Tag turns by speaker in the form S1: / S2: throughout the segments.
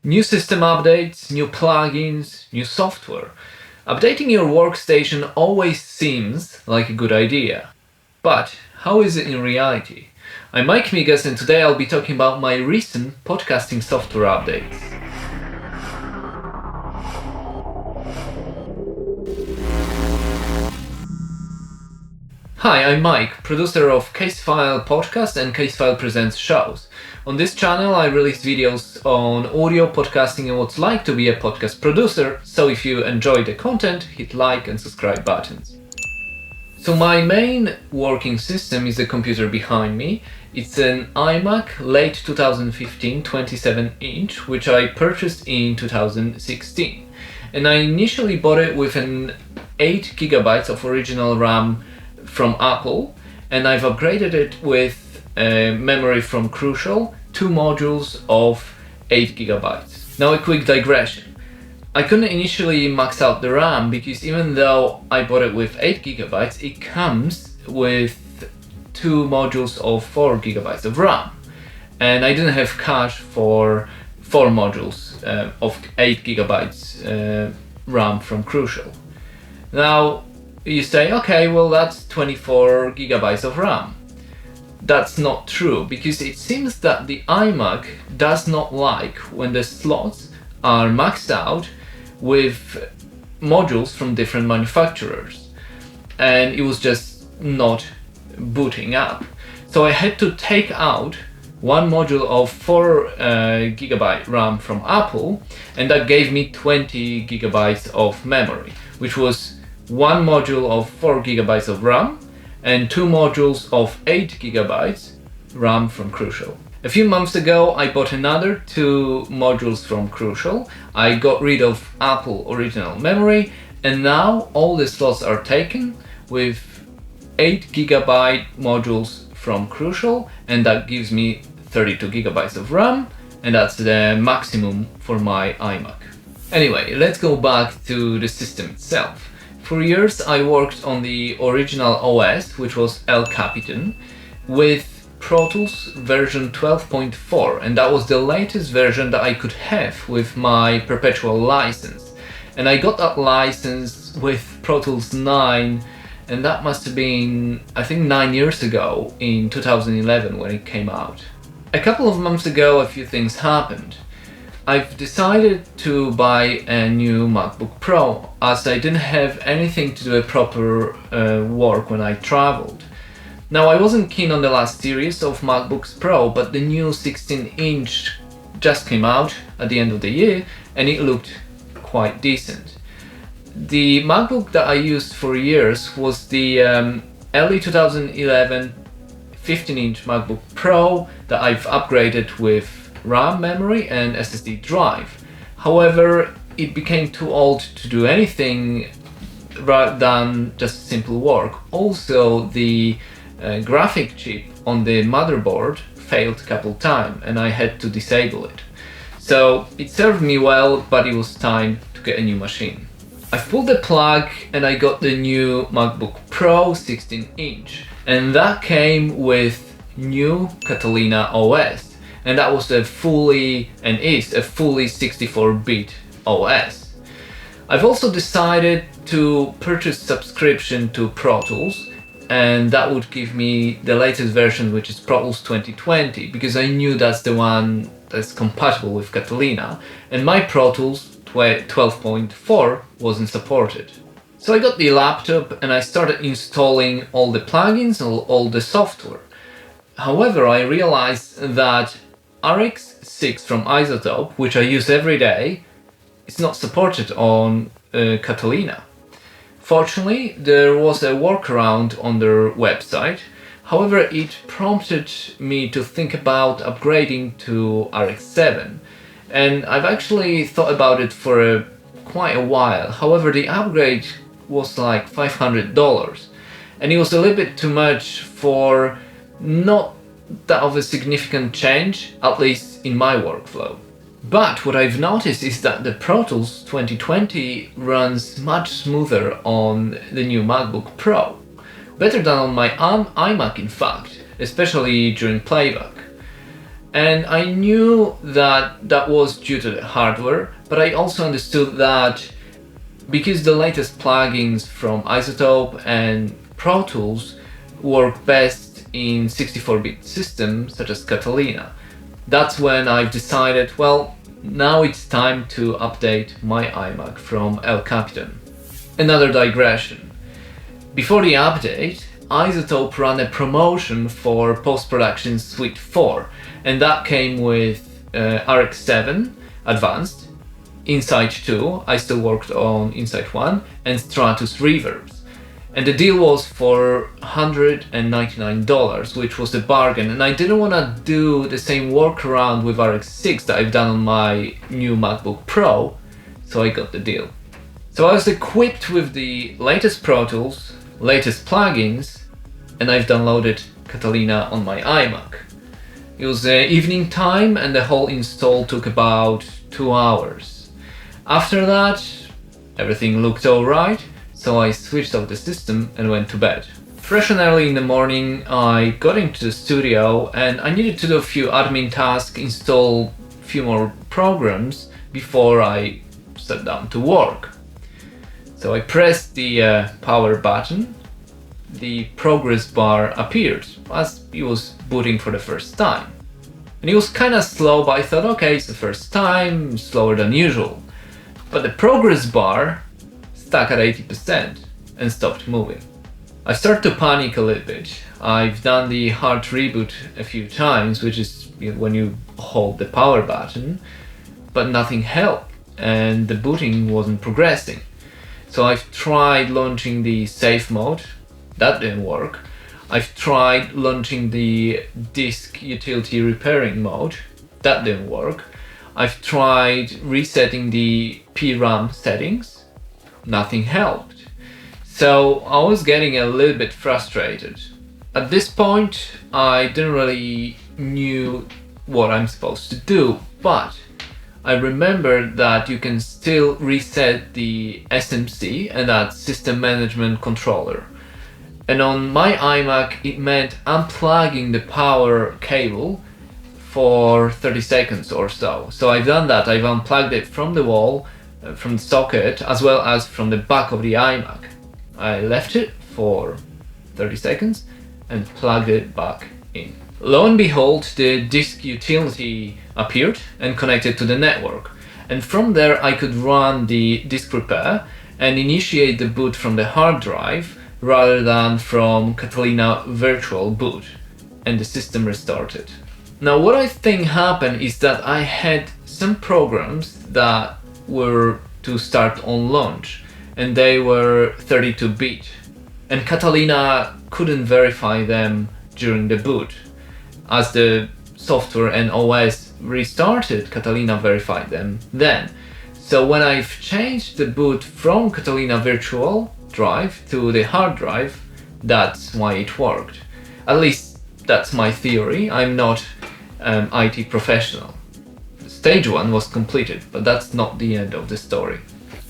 S1: New system updates, new plugins, new software. Updating your workstation always seems like a good idea. But how is it in reality? I'm Mike Migas and today I'll be talking about my recent podcasting software updates. Hi, I'm Mike, producer of casefilepodcast and Casefile Presents shows. On this channel I release videos on audio, podcasting and what it's like to be a podcast producer, so if you enjoy the content, hit like and subscribe buttons. So my main working system is the computer behind me. It's an iMac late 2015 27-inch, which I purchased in 2016. And I initially bought it with an 8 GB of original RAM from Apple, and I've upgraded it with memory from Crucial, 2 modules of 8 GB. Now a quick digression. I couldn't initially max out the RAM because even though I bought it with 8 GB, it comes with 2 modules of 4 GB of RAM. And I didn't have cash for 4 modules of 8 GB RAM from Crucial. Now, you say, okay, well that's 24 GB of RAM. That's not true, because it seems that the iMac does not like when the slots are maxed out with modules from different manufacturers. And it was just not booting up. So I had to take out one module of 4 GB RAM from Apple, and that gave me 20 GB of memory, which was 1 module of 4 GB of RAM and 2 modules of 8 GB RAM from Crucial. A few months ago I bought another 2 modules from Crucial. I got rid of Apple original memory, and now all the slots are taken with 8 GB modules from Crucial, and that gives me 32 GB of RAM, and that's the maximum for my iMac. Anyway, let's go back to the system itself. For years I worked on the original OS, which was El Capitan, with Pro Tools version 12.4, and that was the latest version that I could have with my perpetual license. And I got that license with Pro Tools 9, and that must have been, I think, 9 years ago, in 2011 when it came out. A couple of months ago a few things happened. I've decided to buy a new MacBook Pro, as I didn't have anything to do a proper work when I traveled. Now, I wasn't keen on the last series of MacBooks Pro, but the new 16-inch just came out at the end of the year and it looked quite decent. The MacBook that I used for years was the early 2011 15-inch MacBook Pro that I've upgraded with RAM memory and SSD drive. However, it became too old to do anything rather than just simple work. Also, the graphic chip on the motherboard failed a couple times and I had to disable it. So it served me well, but it was time to get a new machine. I pulled the plug and I got the new MacBook Pro 16-inch, and that came with new Catalina OS. And that was is a fully 64-bit OS. I've also decided to purchase subscription to Pro Tools, and that would give me the latest version, which is Pro Tools 2020, because I knew that's the one that's compatible with Catalina, and my Pro Tools 12.4 wasn't supported. So I got the laptop and I started installing all the plugins, all the software. However, I realized that RX6 from iZotope, which I use every day, is not supported on Catalina. Fortunately, there was a workaround on their website. However, it prompted me to think about upgrading to RX7, and I've actually thought about it for quite a while. However, the upgrade was like $500, and it was a little bit too much for not that of a significant change, at least in my workflow. But what I've noticed is that the Pro Tools 2020 runs much smoother on the new MacBook Pro. Better than on my iMac, in fact, especially during playback. And I knew that that was due to the hardware, but I also understood that because the latest plugins from iZotope and Pro Tools work best in 64-bit systems such as Catalina. That's when I've decided, well, now it's time to update my iMac from El Capitan. Another digression. Before the update, iZotope ran a promotion for post-production Suite 4, and that came with RX 7 Advanced, Insight 2, I still worked on Insight 1, and Stratus reverbs. And the deal was for $199, which was a bargain, and I didn't want to do the same workaround with RX 6 that I've done on my new MacBook Pro, so I got the deal. So I was equipped with the latest Pro Tools, latest plugins, and I've downloaded Catalina on my iMac. It was evening time and the whole install took about 2 hours. After that, everything looked alright, so I switched off the system and went to bed. Fresh and early in the morning, I got into the studio and I needed to do a few admin tasks, install a few more programs before I sat down to work. So I pressed the power button. The progress bar appeared as it was booting for the first time. And it was kinda slow, but I thought, okay, it's the first time, slower than usual. But the progress bar stuck at 80% and stopped moving. I started to panic a little bit. I've done the hard reboot a few times, which is when you hold the power button, but nothing helped and the booting wasn't progressing. So I've tried launching the safe mode. That didn't work. I've tried launching the disk utility repairing mode. That didn't work. I've tried resetting the PRAM settings. Nothing helped. So I was getting a little bit frustrated. At this point, I didn't really knew what I'm supposed to do, but I remembered that you can still reset the SMC, and that's System Management Controller. And on my iMac, it meant unplugging the power cable for 30 seconds or so. So I've done that. I've unplugged it from the wall, from the socket, as well as from the back of the iMac. I left it for 30 seconds and plugged it back in. Lo and behold, the disk utility appeared and connected to the network. And from there, I could run the disk repair and initiate the boot from the hard drive rather than from Catalina virtual boot, and the system restarted. Now what I think happened is that I had some programs that were to start on launch, and they were 32-bit, and Catalina couldn't verify them during the boot. As the software and OS restarted, Catalina verified them then. So when I've changed the boot from Catalina virtual drive to the hard drive, that's why it worked. At least that's my theory. I'm not an IT professional. Stage 1 was completed, but that's not the end of the story.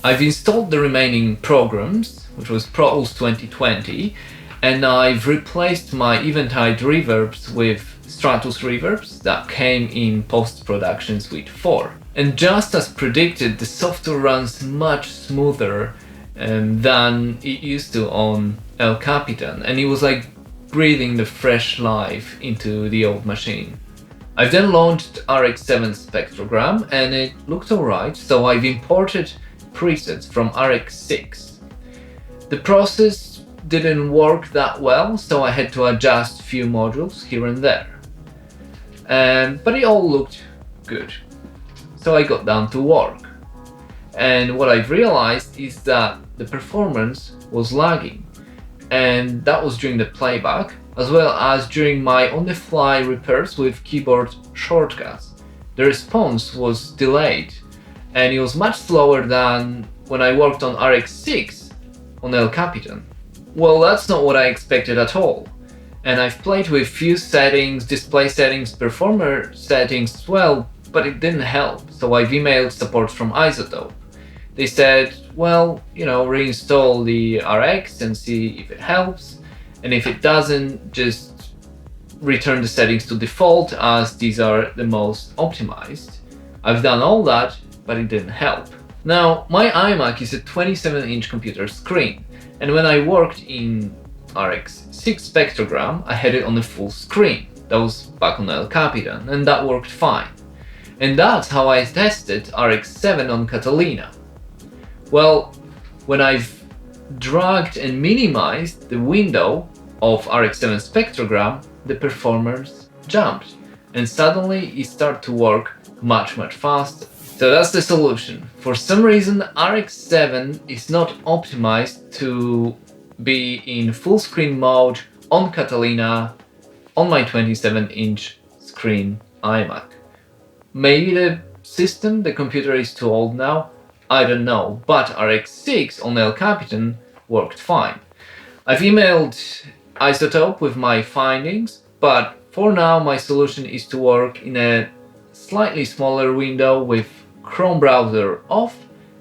S1: I've installed the remaining programs, which was Pro Tools 2020, and I've replaced my Eventide reverbs with Stratus reverbs that came in post-production Suite 4. And just as predicted, the software runs much smoother than it used to on El Capitan, and it was like breathing the fresh life into the old machine. I've then launched RX 7 Spectrogram and it looked alright, so I've imported presets from RX 6. The process didn't work that well, so I had to adjust a few modules here and there. But it all looked good. So I got down to work. And what I've realized is that the performance was lagging. And that was during the playback, as well as during my on-the-fly repairs with keyboard shortcuts. The response was delayed, and it was much slower than when I worked on RX 6 on El Capitan. Well, that's not what I expected at all. And I've played with few settings, display settings, performer settings as well, but it didn't help. So I've emailed support from iZotope. They said, well, reinstall the RX and see if it helps. And if it doesn't, just return the settings to default as these are the most optimized. I've done all that, but it didn't help. Now, my iMac is a 27-inch computer screen, and when I worked in RX6 spectrogram, I had it on the full screen. That was back on El Capitan, and that worked fine. And that's how I tested RX7 on Catalina. Well, when I've dragged and minimized the window of RX7 spectrogram, the performance jumped, and suddenly it started to work much faster. So that's the solution. For some reason, RX7 is not optimized to be in full screen mode on Catalina on my 27-inch screen iMac. Maybe the computer is too old now, I don't know, but RX6 on El Capitan worked fine. I've emailed iZotope with my findings, but for now my solution is to work in a slightly smaller window with Chrome browser off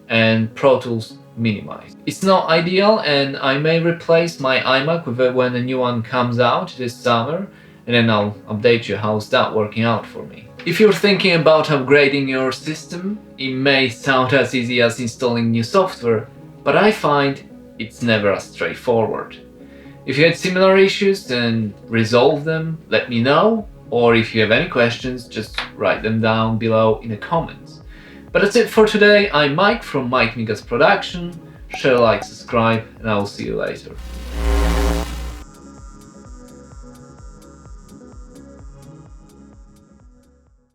S1: and Pro Tools minimized. It's not ideal, and I may replace my iMac with it when a new one comes out this summer, and then I'll update you how's that working out for me. If you're thinking about upgrading your system, it may sound as easy as installing new software, but I find it's never as straightforward. If you had similar issues, then resolve them, let me know, or if you have any questions, just write them down below in the comments. But that's it for today. I'm Mike from Mike Migas Production. Share, like, subscribe, and I will see you later.